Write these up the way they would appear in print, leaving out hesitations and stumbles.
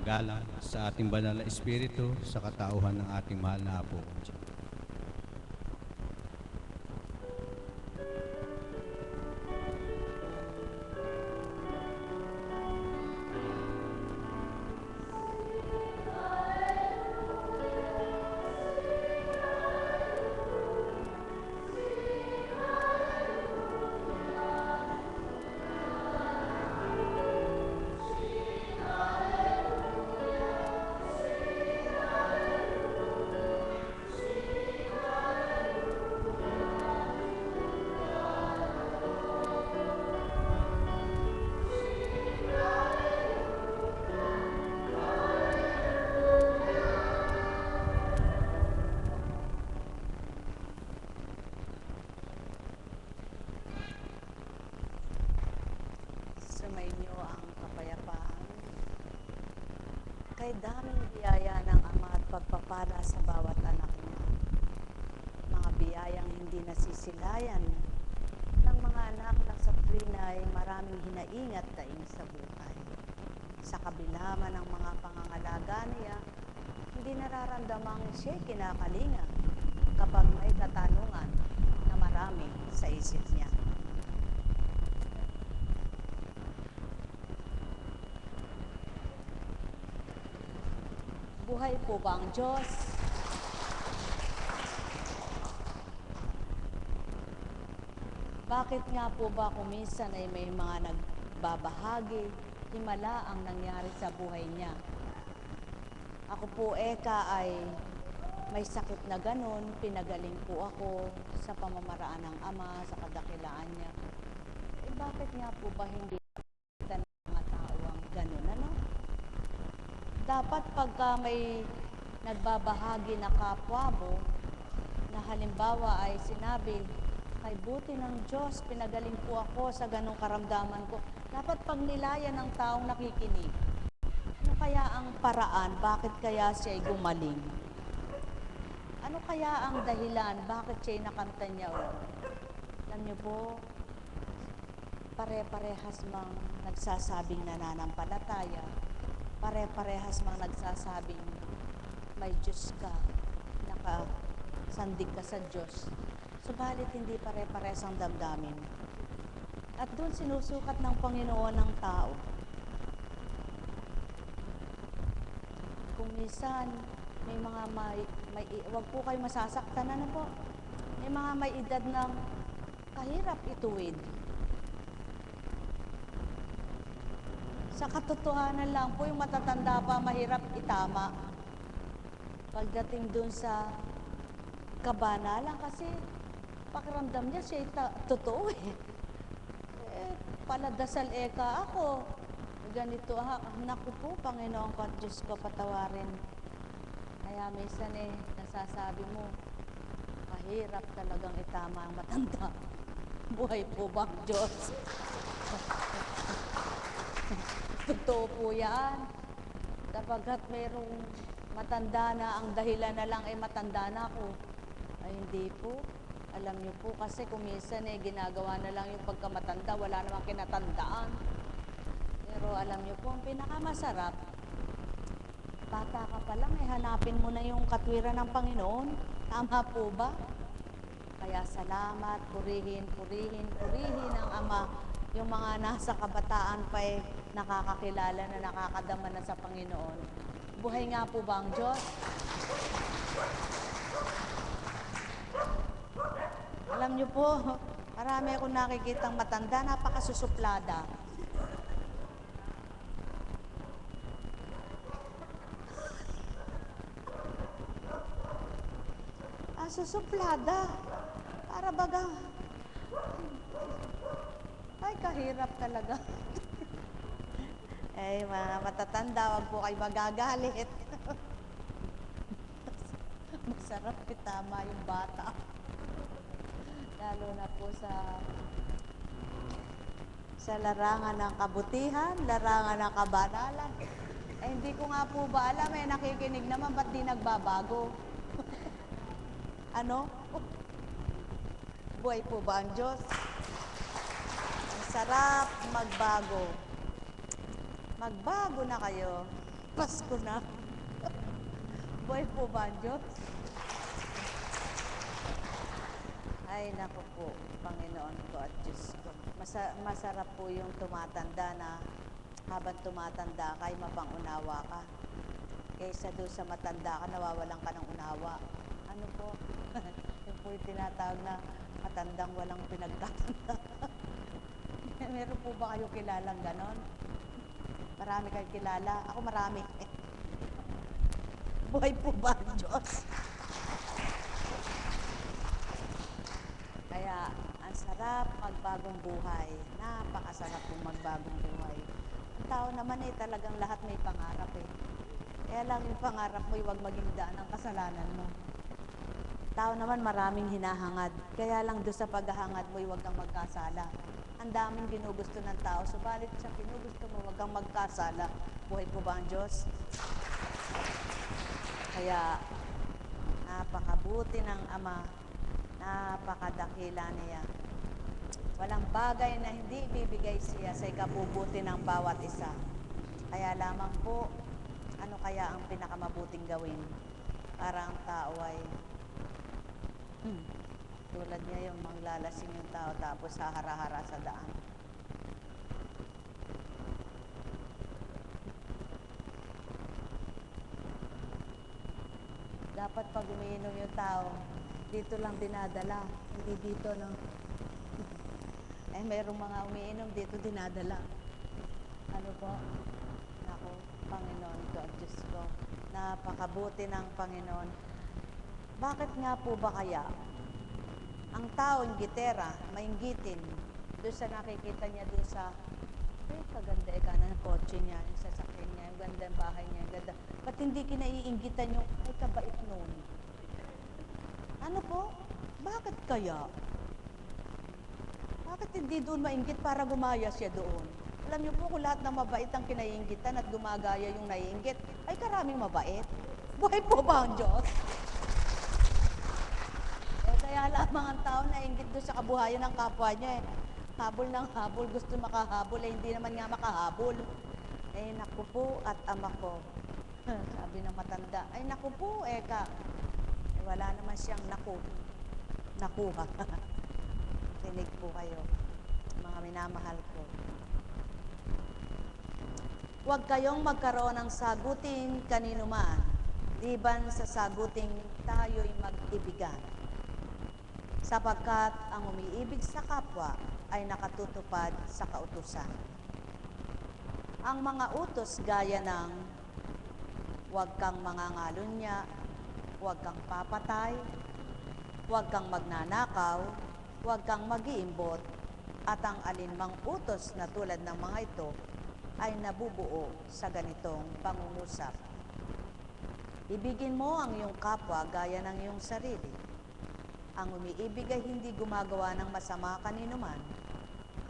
paggalang sa ating banal na espiritu sa katauhan ng ating mahal na Apo. Sumainyo ang kapayapaan. Kay daming biyaya ng Ama at pagpapala sa bawat anak niya. Mga biyayang hindi nasisilayan ng mga anak na sa tuwin ay maraming hinaingat daing sa buhay. Sa kabila man ng mga pangangalaga niya, hindi nararamdamang siya'y kinakalinga kapag may katanungan na marami sa isip niya. Buhay po ba ang Diyos? Bakit nga po ba kuminsan ay may mga nagbabahagi, himala ang nangyari sa buhay niya? Ako po, Eka, ay may sakit na ganun, pinagaling po ako sa pamamaraan ng Ama, sa kadakilaan niya. Bakit nga po ba hindi kita ng mga tao ang ganun, ano? Dapat pagka may nagbabahagi na kapwa mo, na halimbawa ay sinabi, kay buti ng Diyos, pinagaling po ako sa ganong karamdaman ko. Dapat pagnilayan ng taong nakikinig. Ano kaya ang paraan? Bakit kaya siya'y gumaling? Ano kaya ang dahilan? Bakit siya'y nakanta niya? Alam niyo po, pare-parehas mang nagsasabing nananampalataya, pare-parehas mang nagsasabing may Diyos ka, nakasandig ka sa Diyos. Subalit hindi pare-parehas ang damdamin. At doon sinusukat ng Panginoon ng tao. Kung minsan, may mga wag po kayo masasaktan, ano po? May mga may edad ng kahirap ituwid. Sa katotohanan lang po, yung matatanda pa, mahirap itama. Pagdating dun sa kabanalan, kasi pakiramdam niya siya totoo eh. Paladasal Eka ako. Ganito, naku po, Panginoon ko at Diyos ko, patawarin. Kaya minsan nasasabi mo, mahirap talagang itama ang matanda. Buhay po ba ang Diyos? Totoo po yan. Kapagkat mayroong matanda na, ang dahilan na lang ay matanda na ako. Ay hindi po. Alam niyo po kasi kung minsan ginagawa na lang yung pagkamatanda, wala namang kinatandaan. Pero alam niyo po, ang pinakamasarap, bata ka pa lang, hanapin mo na yung katwiran ng Panginoon. Tama po ba? Kaya salamat, purihin ang Ama. Yung mga nasa kabataan pa nakakakilala na, nakakadama na sa Panginoon. Buhay nga po ba ang Diyos? Alam niyo po, marami akong nakikitang matanda, napakasusuplada. Susuplada. Para bagang, ay kahirap talaga. Mga matatanda, wag po kayo magagalit. Masarap itama yung bata. Lalo na po sa larangan ng kabutihan, larangan ng kabanalan. Hindi ko nga po ba alam, nakikinig naman, ba't di nagbabago? Ano? Buhay po ba ang Diyos? Ang sarap magbago. Magbago na kayo. Pasko na. Buhay po ba ang Diyos? Ay, naku po, Panginoon ko at Diyos ko. Masarap po yung tumatanda na habang tumatanda ka ay mapangunawa ka. Kaysa doon sa matanda ka, nawawalan ka ng unawa. Ano po? Yung po yung tinatawag na matandang walang pinagtatanda. Meron po ba kayo kilalang ganon? Marami kayong kilala? Ako marami. Buhay po ba ang Diyos? Kaya, ang sarap magbagong buhay. Napakasarap pong magbagong buhay. Ang tao naman talagang lahat may pangarap Kaya lang yung pangarap mo, huwag maging daan ang kasalanan mo. Tao naman maraming hinahangad. Kaya lang doon sa paghahangad mo, huwag kang magkasala. Ang daming ginugusto ng tao, subalit sa ginugusto mo, huwag kang magkasala. Buhay po ba ang Diyos? Kaya, napakabuti ng Ama, napakadakila niya. Walang bagay na hindi ibibigay siya sa ikabubuti ng bawat isa. Kaya lamang po, ano kaya ang pinakamabuting gawin para ang tao ay tulad niya yung manglalasing yung tao tapos hahara-hara sa daan. Dapat pag umiinom yung tao, dito lang dinadala, hindi dito, no? Mayroong mga umiinom dito dinadala. Ano po? Naku, Panginoon ko at Diyos ko, napakabuti ng Panginoon. Bakit nga po ba kaya ang tao inggitera, mainggitin, doon sa nakikita niya doon sa kaganda ka na ng kotse niya, yung sasakyan niya, yung ganda ng bahay niya, yung ganda. Ba't hindi kinaiinggitan yung, ay kabait nun? Ano po? Bakit kaya? Bakit hindi doon mainggit para gumaya siya doon? Alam niyo po kung lahat ng mabait ang kinaiinggitan at gumagaya yung naiinggit, ay karaming mabait. Buhay po ba ang Diyos? Kaya lamang ang tao naiinggit doon sa kabuhayan ng kapwa niya Habol ng habol, gusto makahabol, hindi naman nga makahabol. Naku po at ama ko. Sabi ng matanda, ay naku po, wala naman siyang nakuha. Tinig po kayo, mga minamahal ko. Huwag kayong magkaroon ng saguting kanino man, liban sa saguting tayo'y mag-ibigan. Sapagkat ang umiibig sa kapwa ay nakatutupad sa kautusan. Ang mga utos gaya ng huwag kang mangangalunya, huwag kang papatay, huwag kang magnanakaw, huwag kang mag-iimbot, at ang alinmang utos na tulad ng mga ito ay nabubuo sa ganitong pangungusap. Ibigin mo ang iyong kapwa gaya ng iyong sarili. Ang umiibig ay hindi gumagawa ng masama kanino man,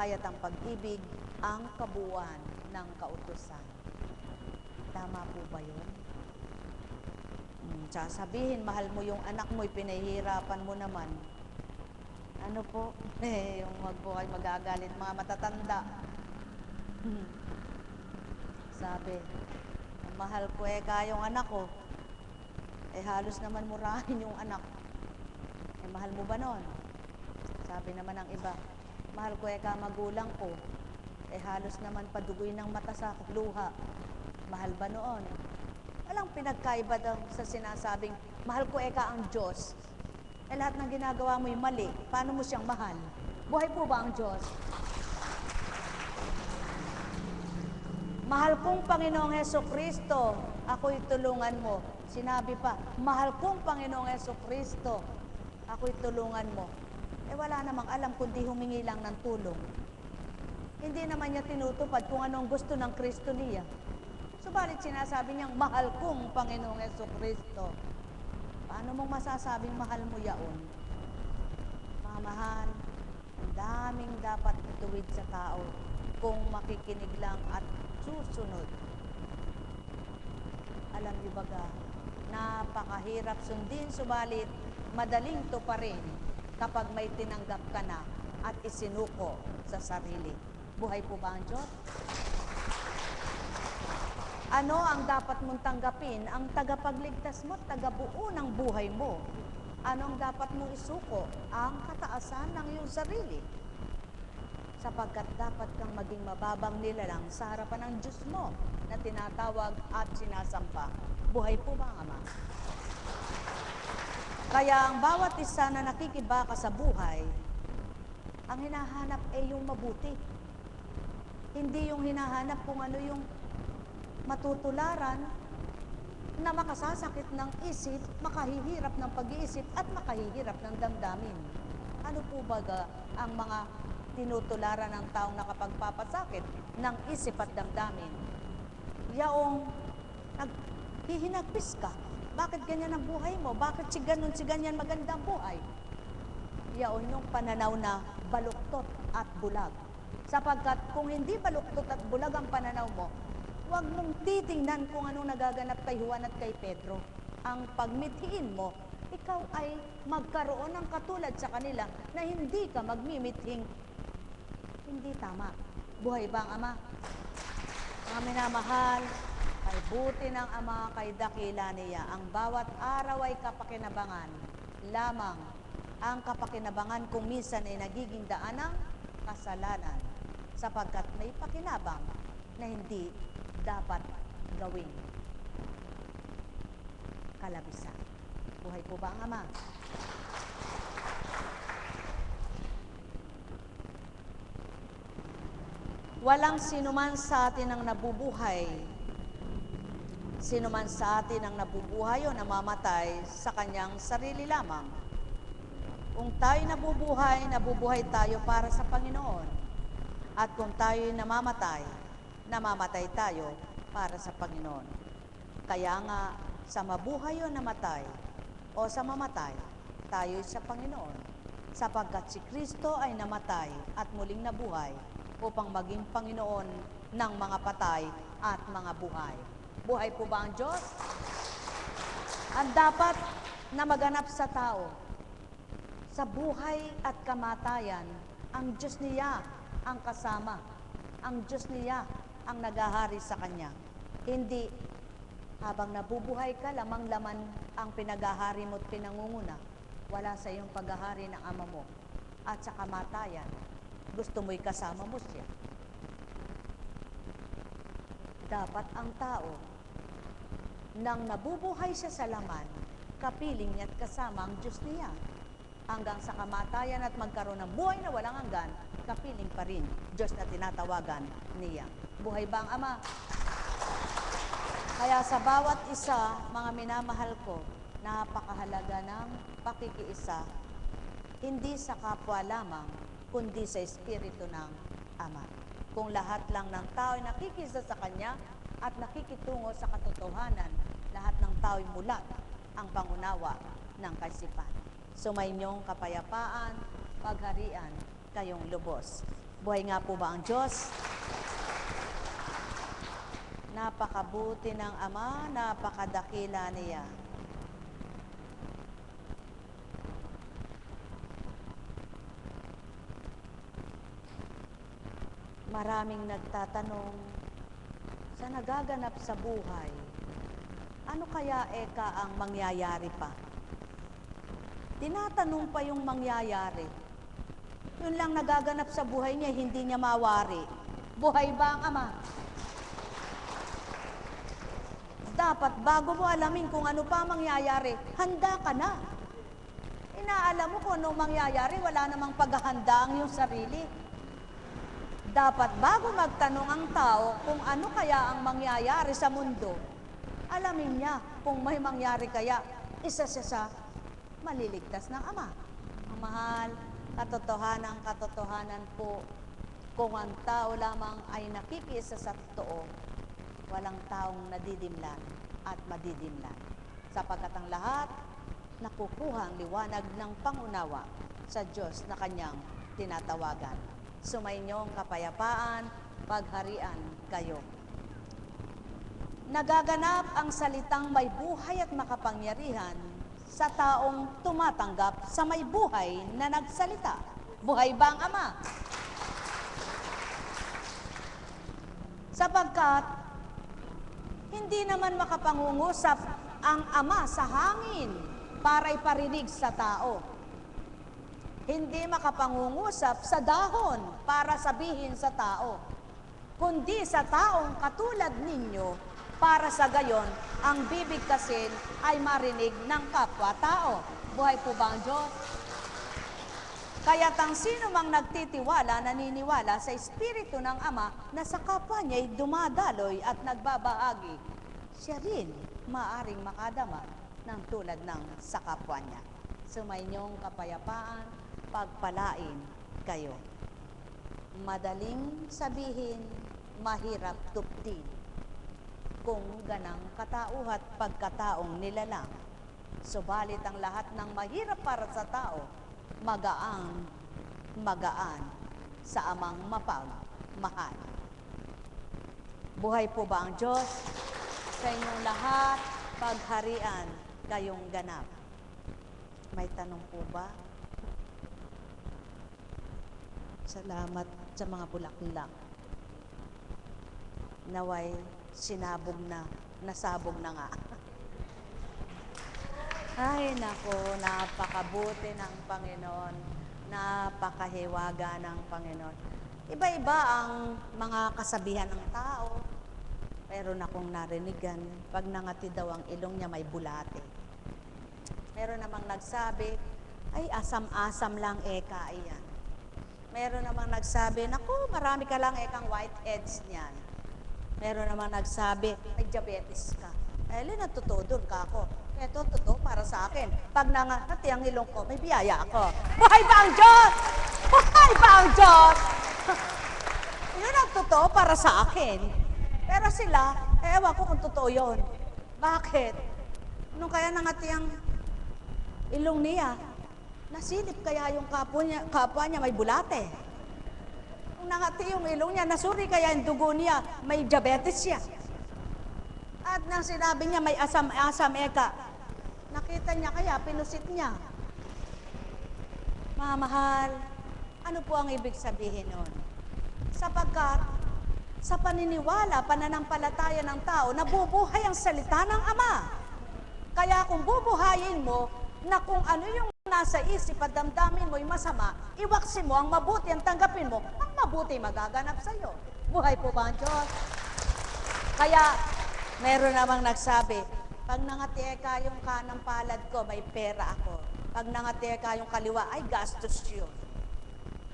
kaya't ang pag-ibig ang kabuuan ng kautusan. Tama po ba yun? Sasabihin, mahal mo yung anak mo, pinahihirapan mo naman. Ano po? Yung magbuhay magagalit mga matatanda. Sabi, mahal ko kayong anak ko, halos naman murahin yung anak. Mahal mo ba nun? Sabi naman ng iba, mahal ko magulang ko, halos naman padugoy ng mata sa luha. Mahal ba noon? Walang pinagkaiba daw sa sinasabing, mahal ko ang Diyos. Lahat ng ginagawa mo'y mali. Paano mo siyang mahal? Buhay po ba ang Diyos? Mahal kong Panginoong Hesukristo, ako'y tulungan mo. Sinabi pa, mahal kong Panginoong Hesukristo, ako'y tulungan mo. Wala namang alam kundi humingi lang ng tulong. Hindi naman niya tinutupad kung anong gusto ng Kristo niya. Subalit sinasabi niyang, mahal kong Panginoong Hesukristo. Paano mong masasabing mahal mo yaon? Mga mahal, ang daming dapat ituwid sa tao kung makikinig lang at susunod. Alam niyo baga, napakahirap sundin, subalit madaling tuparin kapag may tinanggap ka na at isinuko sa sarili. Buhay po ba ang Diyos? Ano ang dapat mong tanggapin? Ang tagapagligtas mo, tagabuo ng buhay mo. Ano ang dapat mong isuko? Ang kataasan ng iyong sarili. Sapagkat dapat kang maging mababang nilalang sa harapan ng Diyos mo na tinatawag at sinasamba. Buhay po ba, Ama? Kaya ang bawat isa na nakikibaka sa buhay, ang hinahanap ay yung mabuti. Hindi yung hinahanap kung ano yung matutularan na makasasakit ng isip, makahihirap ng pag-iisip at makahihirap ng damdamin. Ano po ba ang mga tinutularan ng taong nakapagpapasakit ng isip at damdamin? Yaong naghihinagpis ka. Bakit ganyan ang buhay mo? Bakit si ganyan magandang buhay? Yaon yung pananaw na baluktot at bulag. Sapagkat kung hindi baluktot at bulag ang pananaw mo, huwag mong titingnan kung anong nagaganap kay Juan at kay Pedro. Ang pagmithiin mo, ikaw ay magkaroon ng katulad sa kanila na hindi ka magmimithing. Hindi tama. Buhay ba ang Ama? Mga minamahal, kay buti ng Ama, kay dakila niya. Ang bawat araw ay kapakinabangan. Lamang ang kapakinabangan kung minsan ay nagiging daan ng kasalanan. Sapagkat may pakinabang na hindi dapat gawin. Kalabisan. Buhay po ba ang Ama? Walang sinuman sa atin ang nabubuhay. Sinuman sa atin ang nabubuhay o namamatay sa kanyang sarili lamang. Kung tayo nabubuhay tayo para sa Panginoon. At kung tayo namamatay tayo para sa Panginoon. Kaya nga, sa mabuhay o namatay, o sa mamatay, tayo sa Panginoon. Sapagkat si Kristo ay namatay at muling nabuhay upang maging Panginoon ng mga patay at mga buhay. Buhay po ba ang Diyos? Ang dapat na maganap sa tao, sa buhay at kamatayan, ang Diyos niya ang kasama. Ang Diyos niya ang naghahari sa Kanya. Hindi habang nabubuhay ka, lamang-laman ang pinaghahari mo at pinangunguna. Wala sa iyong paghahari ng Ama mo. At sa kamatayan, gusto mo'y kasama mo siya. Dapat ang tao, nang nabubuhay siya sa laman, kapiling niya at kasama ang Diyos niya. Hanggang sa kamatayan at magkaroon ng buhay na walang hanggan, kapiling pa rin Diyos na tinatawagan niya. Buhay ba ang Ama? Kaya sa bawat isa, mga minamahal ko, napakahalaga ng pakikiisa, hindi sa kapwa lamang, kundi sa Espiritu ng Ama. Kung lahat lang ng tao ay nakikisa sa Kanya at nakikitungo sa katotohanan, lahat ng tao ay mulat ang pangunawa ng kaisipan. Sumayinyong kapayapaan, pagharian, kayong lubos. Buhay nga po ba ang Diyos? Napakabuti ng Ama, napakadakila niya. Maraming nagtatanong sa nagaganap sa buhay, ano kaya ang mangyayari pa? Tinatanong pa yung mangyayari. Yun lang nagaganap sa buhay niya, hindi niya mawari. Buhay ba ang Ama? Dapat bago mo alamin kung ano pa mangyayari, handa ka na. Inaalam mo kung anong mangyayari, wala namang paghahanda ang iyong sarili. Dapat bago magtanong ang tao kung ano kaya ang mangyayari sa mundo, alamin niya kung may mangyari kaya, isa siya sa maliligtas ng Ama. Ang mahal, katotohanan po, kung ang tao lamang ay nakikiisa sa totoo, walang taong nadidimlan at madidimlan. Sapagkat ang lahat nakukuha ang liwanag ng pangunawa sa Diyos na Kanyang tinatawagan. Sumainyong kapayapaan, pagharian kayo. Nagaganap ang salitang may buhay at makapangyarihan sa taong tumatanggap sa may buhay na nagsalita. Buhay ba ang Ama? Sapagkat Hindi naman makapangungusap ang Ama sa hangin para iparinig sa tao. Hindi makapangungusap sa dahon para sabihin sa tao, kundi sa taong katulad ninyo, para sa gayon, ang bibigkasin ay marinig ng kapwa-tao. Buhay po ba ang Diyos? Kaya't ang sino mang nagtitiwala, naniniwala sa Espiritu ng Ama na sa kapwa niya ay dumadaloy at nagbabahagi, siya rin maaring makadama ng tulad ng sa kapwa niya. Sumayinyong kapayapaan, pagpalain kayo. Madaling sabihin, mahirap tuptin. Kung ganang katauhat pagkataong nilalang, subalit ang lahat ng mahirap para sa tao, magaan sa amang mapagmahal. Buhay po ba ang Diyos? Sa inyong lahat, pagharian kayong ganap. May tanong po ba? Salamat sa mga bulaklak. Naway, nasabog na nga. Ay, nako, napakabuti ng Panginoon, napakahiwaga ng Panginoon. Iba-iba ang mga kasabihan ng tao. Meron akong narinigan, pag nangati daw ang ilong niya may bulate. Meron namang nagsabi, ay asam-asam lang eka iyan. Meron namang nagsabi, naku, marami ka lang ekang whiteheads niyan. Meron namang nagsabi, may diabetes ka. Totoo doon ka ako. Ito, totoo para sa akin. Pag nangati ang ilong ko, may biyaya ako. Buhay ba ang Diyos? Buhay ba ang Diyos? Yun ang totoo para sa akin. Pero sila, ewan ko kung totoo yun. Bakit? Nung kaya nangati ang ilong niya, nasilip kaya yung kapwa niya may bulate. Nung nangati yung ilong niya, nasuri kaya yung dugo niya, may diabetes siya. At nang sinabi niya may asam-asam eka, nakita niya kaya, pinusit niya. Mamahal, ano po ang ibig sabihin nun? Sapagkat sa paniniwala, pananampalataya ng tao, nabubuhay ang salita ng Ama. Kaya kung bubuhayin mo na kung ano yung nasa isip at damdamin mo'y masama, iwaksin mo ang mabuti, ang tanggapin mo, ang mabuti magaganap sa'yo. Buhay po ba ang Diyos? Kaya, meron namang nagsabi, pag nangateka yung kanang palad ko, may pera ako. Pag nangateka yung kaliwa, ay gastos yun.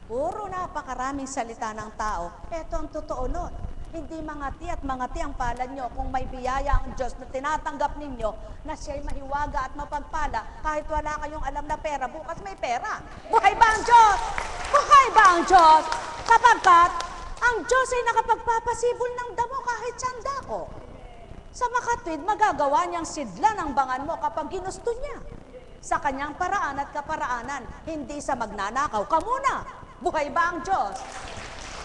Puro napakaraming salita ng tao. Ito ang totoo nun. Hindi mangati at mangati ang palad nyo kung may biyaya ang Diyos na tinatanggap ninyo na siya'y mahiwaga at mapagpala kahit wala kayong alam na pera, bukas may pera. Buhay ba ang Diyos? Buhay ba ang Diyos? Kapagkat ang Diyos ay nakapagpapasibol ng damo kahit sandako. Sa makatwid, magagawa niyang sidla ng bangan mo kapag ginusto niya. Sa kanyang paraan at kaparaanan, hindi sa magnanakaw ka muna. Buhay ba ang Diyos?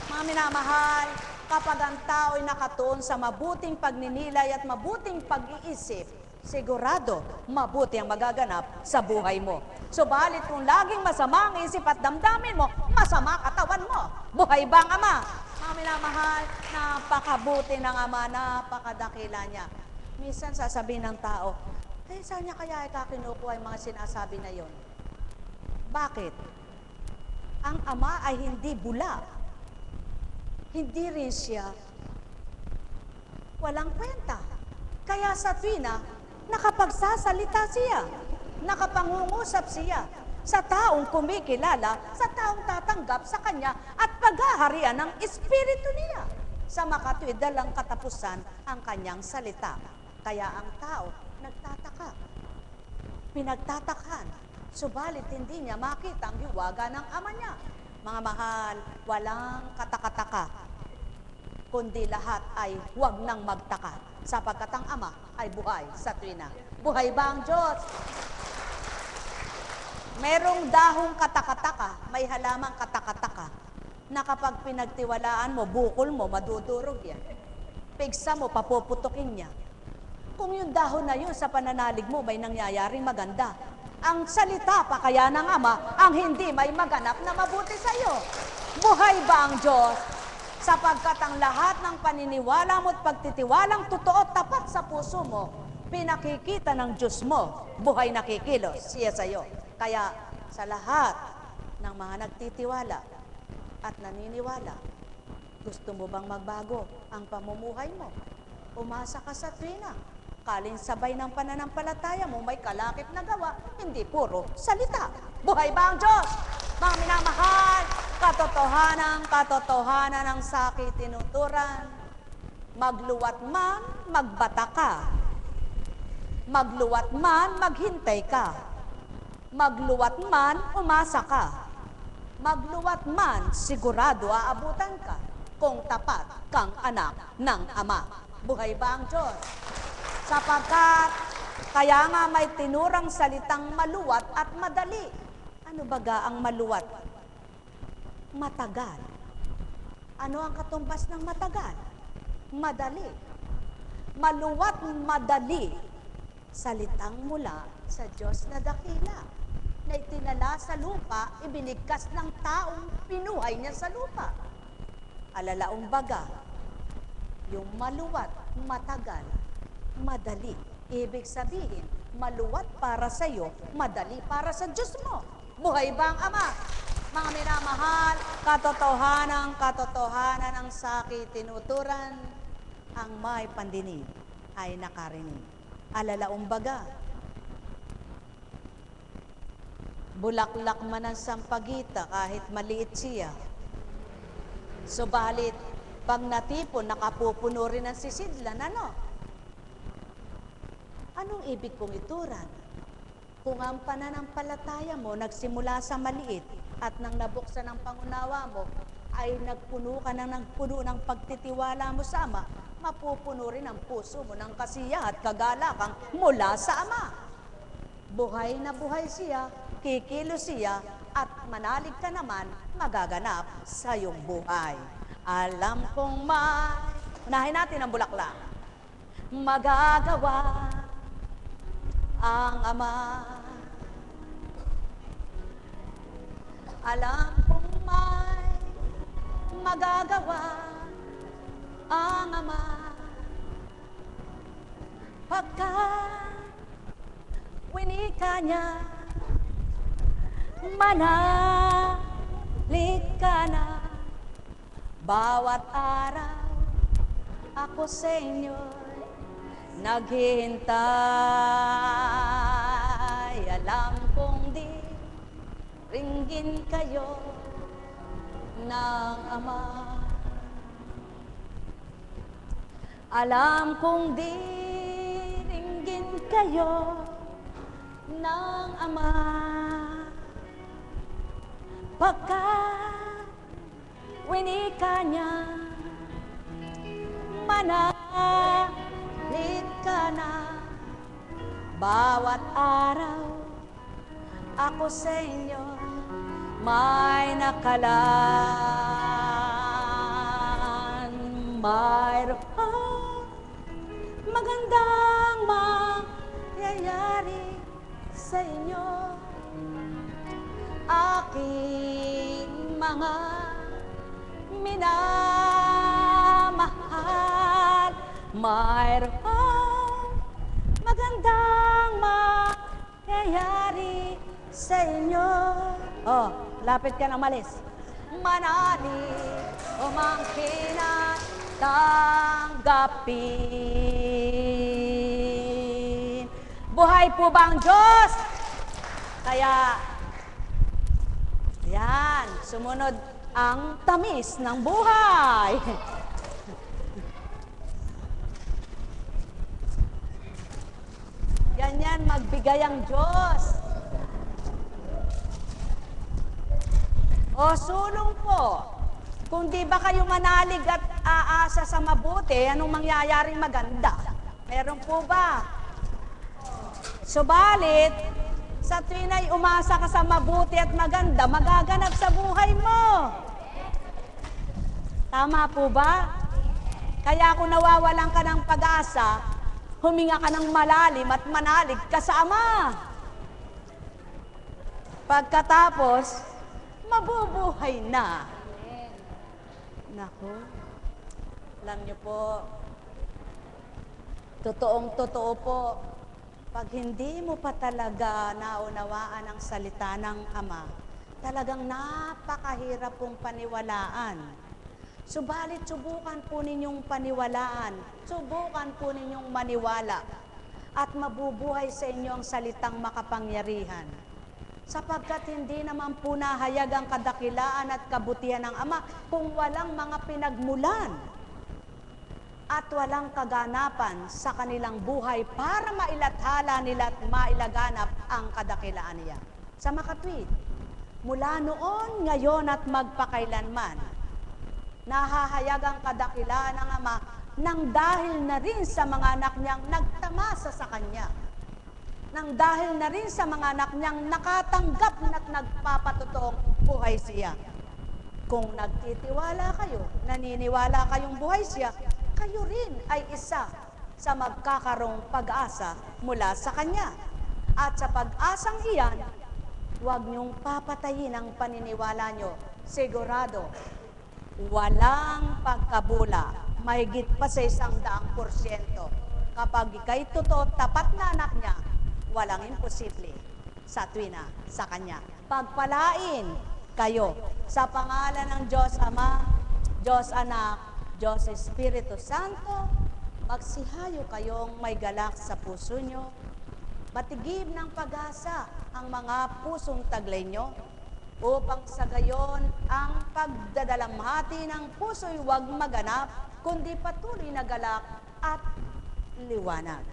Mga minamahal, kapag ang tao ay nakatuon sa mabuting pagninilay at mabuting pag-iisip, sigurado, mabuti ang magaganap sa buhay mo. Subalit kung laging masama ang isip at damdamin mo, masama katawan mo. Buhay ba ang Ama? Mga minamahal, napakabuti ng Ama, napakadakila niya. Minsan sasabihin ng tao, saan niya kaya kinukuha yung mga sinasabi na yon? Bakit? Ang Ama ay hindi bula. Hindi rin siya walang kwenta. Kaya sa tuwina, nakapagsasalita siya, nakapangungusap siya sa taong kumikilala, sa taong tatanggap sa kanya at paghaharian ng Espiritu niya. Sa makatwid, dalang katapusan ang kanyang salita. Kaya ang tao nagtataka, pinagtatakan, subalit hindi niya makita ang hiwaga ng Ama niya. Mga mahal, walang katakataka, kundi lahat ay huwag nang magtaka, sapagkat ang Ama ay buhay sa tuwina. Buhay ba ang Diyos? Merong dahong katakataka, may halamang katakataka, na kapag pinagtiwalaan mo, bukol mo, madudurog yan. Pigsa mo, papuputukin niya. Kung yung dahon na yun sa pananalig mo, may nangyayaring maganda. Ang salita pa kaya ng Ama, ang hindi may maganap na mabuti sa iyo. Buhay ba ang Diyos? sapagkat ang lahat ng paniniwala mo at pagtitiwalang totoo at tapat sa puso mo, pinakikita ng Diyos mo, buhay na kikilos siya sa iyo. Kaya sa lahat ng mga nagtitiwala at naniniwala, gusto mo bang magbago ang pamumuhay mo? Umasa ka sa tuwina. Kalinsabay ng pananampalataya mo, may kalakip na gawa, hindi puro salita. Buhay ba ang Diyos? Mga minamahal, katotohanan ng sakit tinuturan. Magluwat man, magbata ka. Magluwat man, maghintay ka. Magluwat man, umasa ka. Magluwat man, sigurado aabutan ka kung tapat kang anak ng Ama. Buhay ba ang Diyos? Sapagkat, kaya nga may tinurang salitang maluwat at madali. Ano baga ang maluwat? Matagal. Ano ang katumbas ng matagal? Madali. Maluwat, madali. Salitang mula sa Diyos na dakila, na itinala sa lupa, ibinigkas ng taong pinuhay niya sa lupa. Alalaong baga, yung maluwat, matagal, madali. Ibig sabihin, maluwat para sa iyo, madali para sa Diyos mo. Buhay ba ang Ama? Mga minamahal, katotohanan ng sakit tinuturan, ang may pandinig ay nakarinig. Alalaong baga, bulaklak man ang sampagita kahit maliit siya. Subalit, pag natipon, nakapupuno rin ang sisidlan, ano? Anong ibig kong ituran? Kung ang pananampalataya mo nagsimula sa maliit at nang nabuksan ng pangunawa mo, ay nagpuno ka ng pagtitiwala mo sa Ama, mapupuno rin ang puso mo ng kasiyahan at kagalakan mula sa Ama. Buhay na buhay siya, kikilos siya, at manalig ka naman, magaganap sa iyong buhay. Alam kong unahin natin ang bulaklak. Magagawa ang Ama. Alam kong magagawa ang Ama. Pagkat winika niya, manalig ka na. Bawat araw ako sa inyo naghihintay. Alam kong di ringgin kayo ng Ama. Alam kong di ringgin kayo ng Ama. Pagkat winika niya, manalig ka na. Bawat araw ako sa inyo may nakalaan. Mayroon magandang mangyayari sa inyo, aking mga minamahal. Mayroon magandang mangyayari sa inyo. Oh, lapit ka na malis. Manalig umangkin at tanggapin. Buhay po ba ang Diyos? Kaya, yan, sumunod ang tamis ng buhay. Ganyan magbigay ang Diyos. O sulong po, kung di ba kayo manalig at aasa sa mabuti, anong mangyayaring maganda? Meron po ba? Subalit, sa tuwina'y umasa ka sa mabuti at maganda, magaganap sa buhay mo. Tama po ba? Kaya kung nawawalan ka ng pag-asa, huminga ka ng malalim at manalig ka sa Ama. Pagkatapos, mabubuhay na Nako, alam niyo po, totoong-totoo po, pag hindi mo pa talaga naunawaan ang salita ng Ama, talagang napakahirap pong paniwalaan. Subalit, subukan po ninyong paniwalaan, subukan po ninyong maniwala, at mabubuhay sa inyo ang salitang makapangyarihan. Sapagkat hindi naman po nahayag ang kadakilaan at kabutihan ng Ama kung walang mga pinagmulan at walang kaganapan sa kanilang buhay para mailathala nila at mailaganap ang kadakilaan niya. Sa makatwid, mula noon, ngayon at magpakailanman, nahahayag ang kadakilaan ng Ama nang dahil na rin sa mga anak niyang nagtamasa sa Kanya. Nang dahil na rin sa mga anak niyang nakatanggap at nagpapatotoong buhay siya. Kung nagtitiwala kayo, naniniwala kayong buhay siya, kayo rin ay isa sa magkakarong pag-asa mula sa Kanya. At sa pag-asang iyan, huwag niyong papatayin ang paniniwala niyo. Sigurado, walang pagkabula, mahigit pa sa 100%. Kapag ika'y totoo, tapat na anak niya, walang imposible sa tuwina sa Kanya. Pagpalain kayo sa pangalan ng Diyos Ama, Diyos Anak, Diyos Espiritu Santo, magsihayo kayong may galak sa puso nyo, matigib ng pag-asa ang mga pusong taglay nyo, upang sa gayon ang pagdadalamhati ng puso'y huwag maganap, kundi patuloy na galak at liwanag.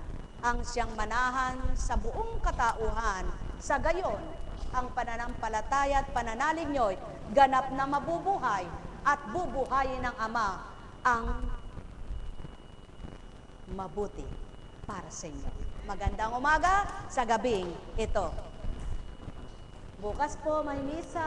Ang siyang manahan sa buong katauhan, sa gayon ang pananampalataya at pananalig nyo'y ganap na mabubuhay at bubuhayin ng Ama ang mabuti para sa inyo. Magandang umaga sa gabing ito. Bukas po may misa.